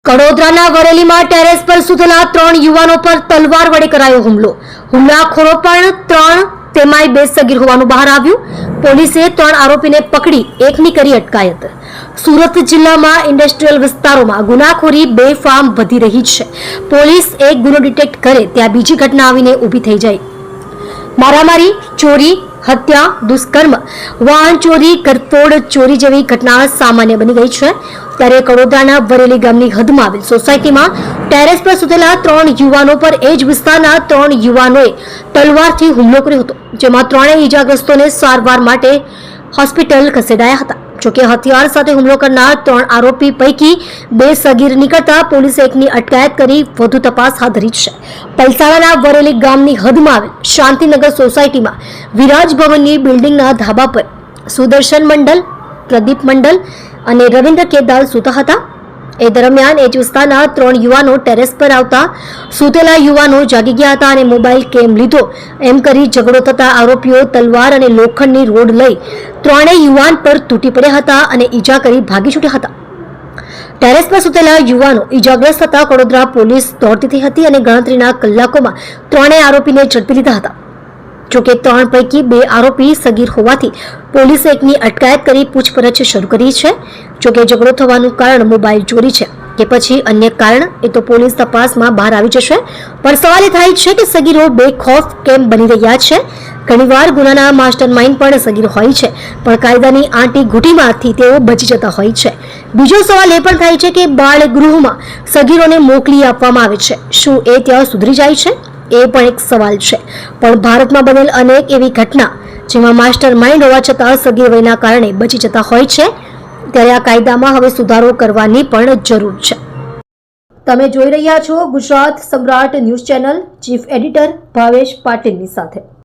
કડોદરાના વરેલીમાં terrace પર સૂતેલા 3 યુવાનો પર તલવાર વડે કરાયો હુમલાખોરો પણ 3, તેમાંય 2 સગીર હોવાનું બહાર આવ્યું. પોલીસે 3 આરોપીને પકડી એકની કરી અટકાયત. સુરત જિલ્લામાં ઇન્ડસ્ટ્રીયલ વિસ્તારોમાં ગુનાખોરી બેફામ વધી રહી છે. પોલીસ એક ગુનો ડિટેક્ટ કરે ત્યાં બીજી ઘટના આવીને ઊભી થઈ જાય. મારામારી, ચોરી, હત્યા, દુષ્કર્મ, વાહન ચોરી, કરતોડ ચોરી જેવી ઘટના સામાન્ય બની ગઈ છે. ત્યારે કડોદરાના વરેલી ગામની હદમાં આવેલ સોસાયટીમાં ટેરેસ પર સૂતેલા 3 યુવાનો પર એ જ વિસ્તારના 3 યુવાનોએ તલવારથી હુમલો કર્યો હતો, જેમાં 3 ઈજાગ્રસ્તોને સારવાર માટે હોસ્પિટલ ખસેડાયા હતા. જોકે હથિયાર સાથે હુમલો કરનાર 3 આરોપી પૈકી 2 સગીર નીકળતા પોલીસે એકની અટકાયત કરી વધુ તપાસ હાથ ધરી છે. પલસાણાના વરેલી ગામની હદમાં આવેલ શાંતિનગર સોસાયટીમાં વિરાજ ભવનની બિલ્ડિંગના ધાબા પર સુદર્શન મંડલ, પ્રદીપ મંડલ અને રવિન્દ્ર કેદાલ સૂતા હતા. એ દરમિયાન એ જ વિસ્તારના 3 યુવાનો ટેરેસ પર આવતા સૂતેલા યુવાનો જાગી ગયા હતા અને મોબાઈલ કેમ લીધો એમ કરી ઝઘડો થતા આરોપીઓ તલવાર અને લોખંડની રોડ લઈ 3 યુવાન પર તૂટી પડ્યા હતા અને ઈજા કરી ભાગી છૂટ્યા હતા. ટેરેસ પર સૂતેલા યુવાનો ઈજાગ્રસ્ત થતા કડોદરા પોલીસ દોડતી થઈ હતી અને ગણતરીના કલાકોમાં 3 આરોપીને ઝડપી લીધા હતા. જોકે 3 પૈકી 2 આરોપી સગીર હોવાથી પોલીસે એકની અટકાયત કરી પૂછપરછ શરૂ કરી છે. જોકે ઝઘડો થવાનું કારણ મોબાઈલ ચોરી છે કે પછી અન્ય કારણ એ તો પોલીસ તપાસમાં બહાર આવી જશે. પણ સવાલ એ થાય છે કે સગીરો બેખૌફ કેમ બની રહ્યા છે? ઘણીવાર ગુનાના માસ્ટર માઇન્ડ પણ સગીર હોય છે, પણ કાયદાની આંટી ઘૂંટીમાંથી તેઓ બચી જતા હોય છે. બીજો સવાલ એ પણ થાય છે કે બાળ ગૃહમાં સગીરોને મોકલી આપવામાં આવે છે, શું એ ત્યાં સુધરી જાય છે? એ પણ એક સવાલ છે. પણ ભારતમાં બનેલ અનેક એવી ઘટના જેમાં માસ્ટર માઇન્ડ હોવા છતાં સગીર વયના કારણે બચી જતા હોય છે. ત્યારે આ કાયદામાં હવે સુધારો કરવાની પણ જરૂર છે. તમે જોઈ રહ્યા છો ગુજરાત સમ્રાટ news channel, chief editor Bhavesh પાટીલની સાથે.